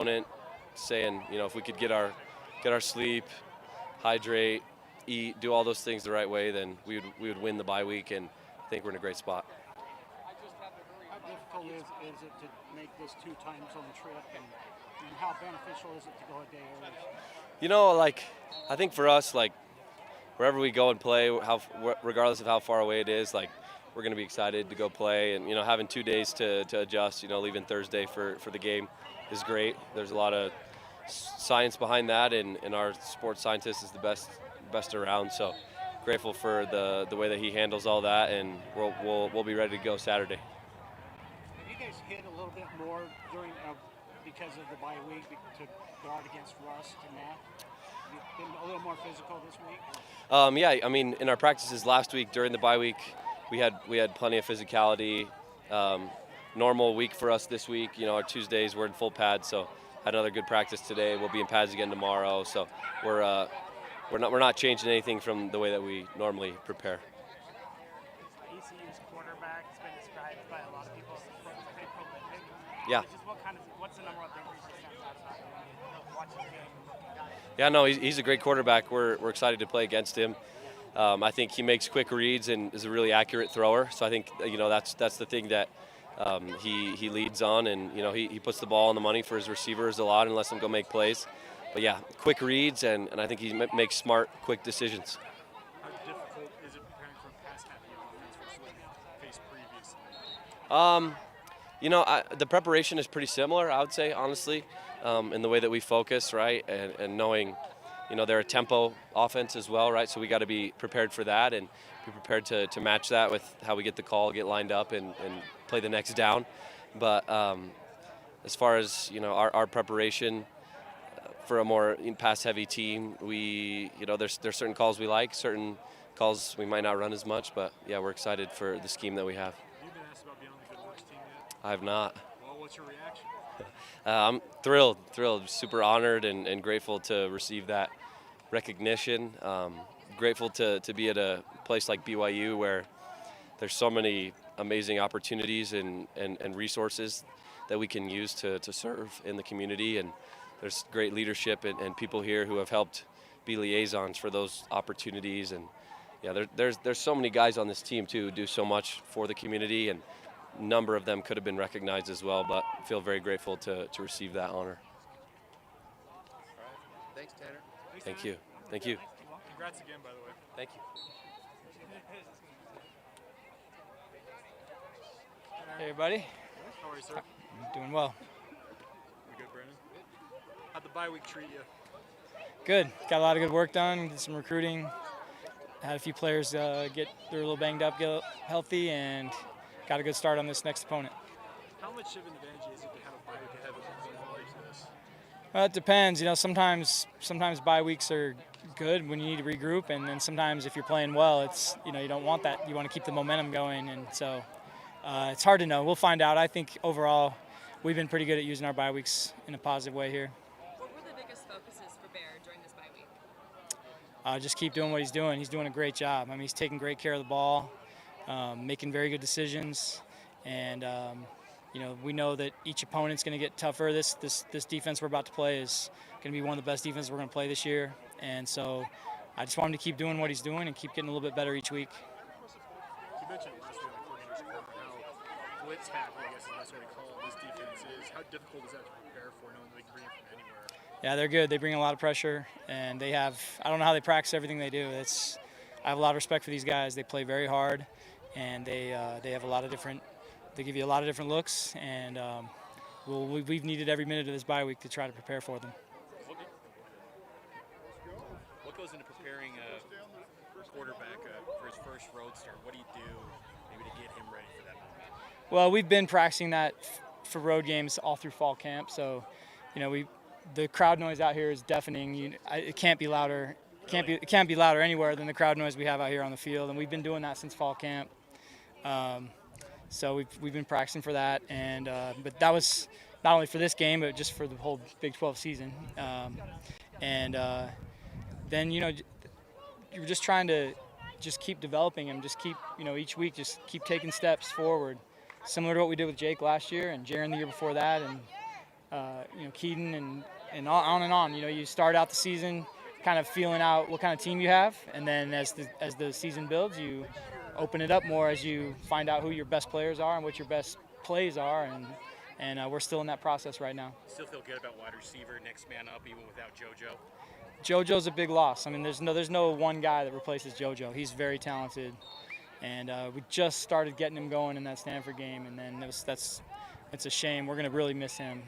opponent, saying, if we could get our sleep, hydrate, eat, do all those things the right way, then we would win the bye week, and I think we're in a great spot. How difficult is it to make this 2 time zone trip, and how beneficial is it to go a day early? I think for us, wherever we go and play, regardless of how far away it is, we're going to be excited to go play, and having 2 days to adjust. Leaving Thursday for the game is great. There's a lot of science behind that, and our sports scientist is the best around. So grateful for the way that he handles all that, and we'll be ready to go Saturday. Have you guys hit a little bit more during because of the bye week to guard against rust and that? Have you been a little more physical this week? Yeah, in our practices last week during the bye week, we had plenty of physicality. Normal week for us this week. Our Tuesdays we're in full pads, so had another good practice today. We'll be in pads again tomorrow. So we're not changing anything from the way that we normally prepare. ECU's quarterback has been described by a lot of people as pretty prolific. Yeah. What's the number of things that stands out about watching the game? Yeah, no, he's a great quarterback. We're excited to play against him. I think he makes quick reads and is a really accurate thrower. So I think that's the thing that he leads on, and he puts the ball on the money for his receivers a lot and lets them go make plays. But yeah, quick reads, and I think he makes smart, quick decisions. How difficult is it preparing for a pass-happy offense versus what you faced previously? The preparation is pretty similar, I would say, honestly, in the way that we focus, right, and knowing, they're a tempo offense as well, right, so we got to be prepared for that and be prepared to match that with how we get the call, get lined up, and play the next down. But as far as, our preparation for a more pass-heavy team, there's certain calls we like, certain calls we might not run as much, but, yeah, we're excited for the scheme that we have. Have you been asked about being on the good works team yet? I have not. Well, what's your reaction? I'm thrilled, super honored and grateful to receive that recognition. Grateful to be at a place like BYU where there's so many amazing opportunities and resources that we can use to serve in the community, and there's great leadership and people here who have helped be liaisons for those opportunities. And yeah, there's so many guys on this team too who do so much for the community, and a number of them could have been recognized as well, but I feel very grateful to receive that honor. All right. Thanks, Tanner. Thank you. Thank you. Congrats again, by the way. Thank you. Hey everybody. How are you, sir? Doing well. You good, Brandon? How'd the bye week treat you? Good. Got a lot of good work done. Did some recruiting. Had a few players they're a little banged up, get healthy, and got a good start on this next opponent. How much of an advantage is it to have a bye week ahead of a season like this? Well, it depends. Sometimes bye weeks are good when you need to regroup, and then sometimes if you're playing well, it's you don't want that. You want to keep the momentum going, and so it's hard to know. We'll find out. I think overall, we've been pretty good at using our bye weeks in a positive way here. What were the biggest focuses for Bear during this bye week? Just keep doing what he's doing. He's doing a great job. I mean, he's taking great care of the ball, making very good decisions, and we know that each opponent's going to get tougher. This defense we're about to play is going to be one of the best defenses we're going to play this year, and so I just want him to keep doing what he's doing and keep getting a little bit better each week. You mentioned last week on the coordinator's corner how blitz happy, I guess is the best way to call it, this defense is. How difficult is that to prepare for, knowing they can bring it from anywhere? Yeah, they're good. They bring a lot of pressure, and they have – I don't know how they practice everything they do. I have a lot of respect for these guys. They play very hard, and they have a lot of different – they give you a lot of different looks, and we've needed every minute of this bye week to try to prepare for them. What goes into preparing a quarterback for his first road start? What do you do maybe to get him ready for that moment? Well, we've been practicing that for road games all through fall camp, so the crowd noise out here is deafening. It can't be louder. It can't be louder anywhere than the crowd noise we have out here on the field, and we've been doing that since fall camp. So we've been practicing for that, and but that was not only for this game, but just for the whole Big 12 season. Then you're just trying to just keep developing him, just keep each week just keep taking steps forward, similar to what we did with Jake last year and Jaron the year before that, Keaton and on and on. You start out the season kind of feeling out what kind of team you have, and then as the season builds, you open it up more as you find out who your best players are and what your best plays are, and we're still in that process right now. Still feel good about wide receiver, next man up, even without JoJo. JoJo's a big loss. I mean, there's no one guy that replaces JoJo. He's very talented, and we just started getting him going in that Stanford game, and then it's a shame. We're going to really miss him.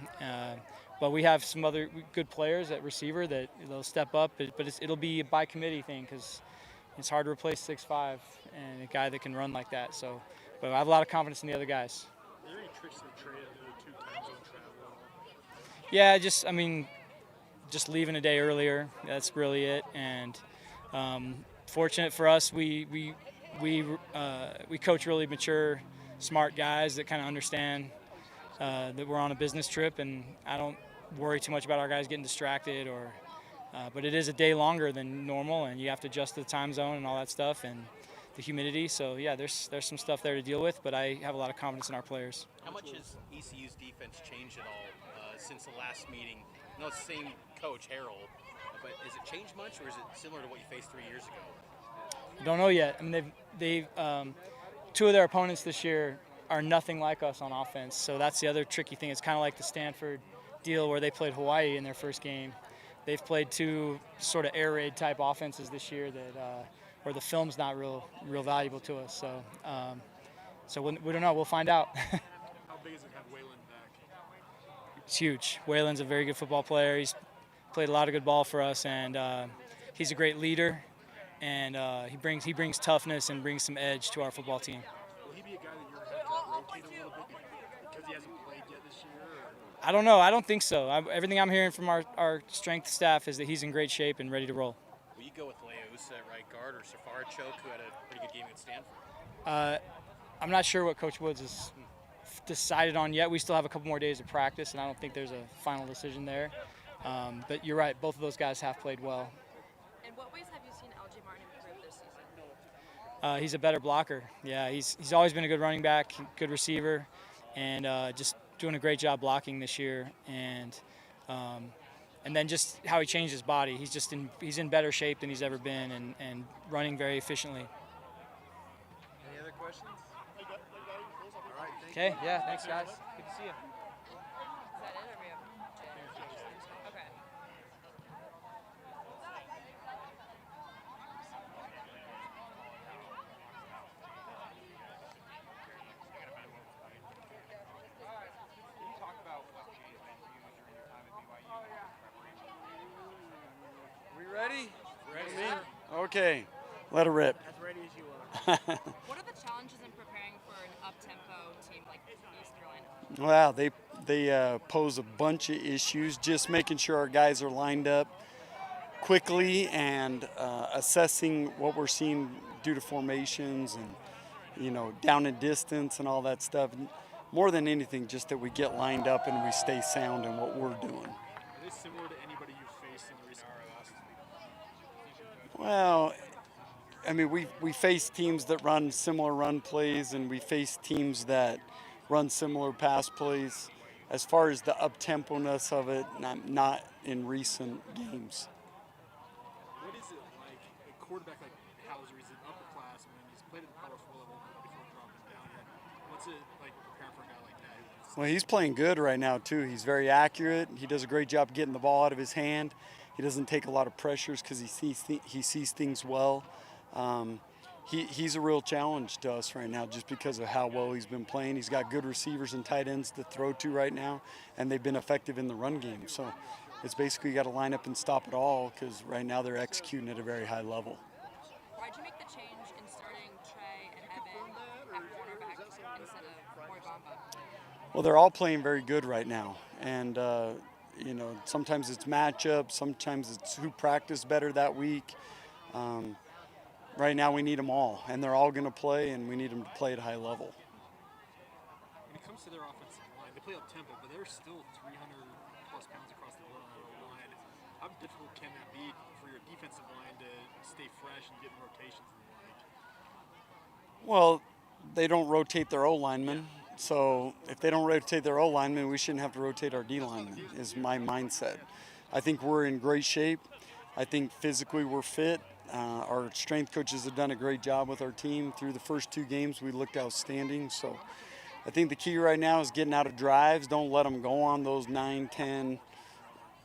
But we have some other good players at receiver that they'll step up, but it'll be a by committee thing because it's hard to replace 6'5" and a guy that can run like that. So, but I have a lot of confidence in the other guys. Are there any tricks to the trade of the 2 time zone travel? Yeah, just leaving a day earlier. That's really it. And fortunate for us, we coach really mature, smart guys that kind of understand that we're on a business trip, and I don't worry too much about our guys getting distracted but it is a day longer than normal, and you have to adjust to the time zone and all that stuff and the humidity. So yeah, there's some stuff there to deal with, but I have a lot of confidence in our players. How much has ECU's defense changed at all since the last meeting? I know it's the same coach, Harold, but has it changed much, or is it similar to what you faced 3 years ago? I don't know yet. I mean, they've 2 of their opponents this year are nothing like us on offense, so that's the other tricky thing. It's kind of like the Stanford deal where they played Hawaii in their first game. They've played 2 sort of air raid type offenses this year that where the film's not real valuable to us. So we don't know. We'll find out. How big is it to have Waylon back? It's huge. Waylon's a very good football player. He's played a lot of good ball for us, and he's a great leader. And he brings toughness and brings some edge to our football team. Will he be a guy that you're going to have to rotate a little bit because he hasn't played yet this year? Or? I don't know. I don't think so. Everything I'm hearing from our strength staff is that he's in great shape and ready to roll. Will you go with Leos at right guard or Safari Choke, who had a pretty good game at Stanford? I'm not sure what Coach Woods has decided on yet. We still have a couple more days of practice, and I don't think there's a final decision there. But you're right. Both of those guys have played well. In what ways have you seen LJ Martin improve this season? He's a better blocker. Yeah, he's always been a good running back, good receiver, and just doing a great job blocking this year. And then just how he changed his body. He's in better shape than he's ever been, and running very efficiently. Any other questions? All right, thank Okay. Yeah. Thanks, guys. Good to see you. Is that it, or we have Okay. Can you talk about what Jay's meant for you during your time at BYU preparation? We ready? Ready. Okay, let her rip. As ready as you are. What are the challenges in preparing for an up-tempo team like East Carolina? Wow, they pose a bunch of issues. Just making sure our guys are lined up quickly and assessing what we're seeing due to formations and down and distance and all that stuff. More than anything, just that we get lined up and we stay sound in what we're doing. Are they similar to anybody you've faced in the recent past? Well, I mean, we face teams that run similar run plays, and we face teams that run similar pass plays. As far as the up-tempo-ness of it, not in recent games. What is it like, a quarterback like Hauser? He's an upperclassman. He's played at the Power 4 level before dropping down here. What's it like preparing for a guy like that? Well, he's playing good right now, too. He's very accurate. He does a great job getting the ball out of his hand. He doesn't take a lot of pressures because he sees things well. He's a real challenge to us right now just because of how well he's been playing. He's got good receivers and tight ends to throw to right now, and they've been effective in the run game. So it's basically you got to line up and stop it all because right now they're executing at a very high level. Why'd you make the change in starting Trey and Evan at cornerback instead of Moibamba? Well, they're all playing very good right now, and sometimes it's matchup, sometimes it's who practiced better that week. Right now we need them all, and they're all going to play, and we need them to play at a high level. When it comes to their offensive line, they play up tempo, but they're still 300-plus pounds across the board on their line. How difficult can that be for your defensive line to stay fresh and get in rotations and the like? Well, they don't rotate their O-linemen. So if they don't rotate their O linemen, we shouldn't have to rotate our D linemen, is my mindset. I think we're in great shape. I think physically we're fit. Our strength coaches have done a great job with our team. Through the first 2 games, we looked outstanding. So I think the key right now is getting out of drives. Don't let them go on those 9, 10,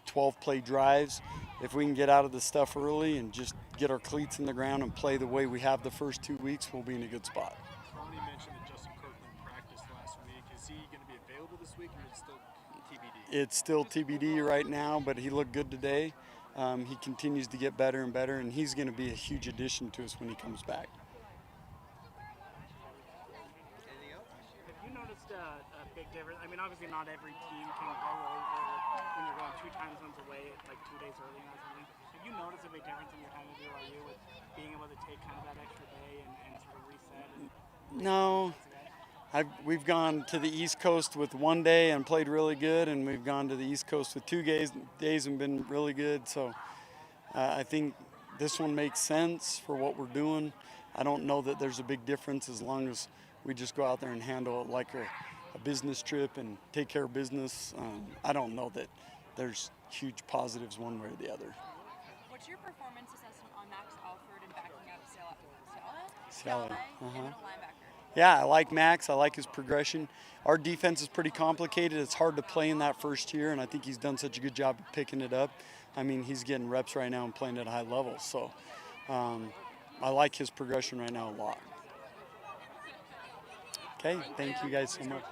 12 play drives. If we can get out of the stuff early and just get our cleats in the ground and play the way we have the first 2 weeks, we'll be in a good spot. Ronnie mentioned that Justin Kirkland practiced last week. Is he going to be available this week, or is it still TBD? It's still TBD right now, but he looked good today. He continues to get better and better, and he's going to be a huge addition to us when he comes back. Anything else? Have you noticed a big difference? I mean, obviously not every team can go over when you're going 2 time zones away, like 2 days early and something. Have you noticed a big difference in your time at BYU with being able to take kind of that extra day and sort of reset? No. We've gone to the East Coast with 1 day and played really good, and we've gone to the East Coast with 2 days and been really good. So I think this one makes sense for what we're doing. I don't know that there's a big difference as long as we just go out there and handle it like a business trip and take care of business. I don't know that there's huge positives one way or the other. What's your performance assessment on Max Alford and backing up Sally. and middle linebacker? Yeah, I like Max. I like his progression. Our defense is pretty complicated. It's hard to play in that first year, and I think he's done such a good job of picking it up. I mean, he's getting reps right now and playing at a high level. So I like his progression right now a lot. Okay, thank you guys so much.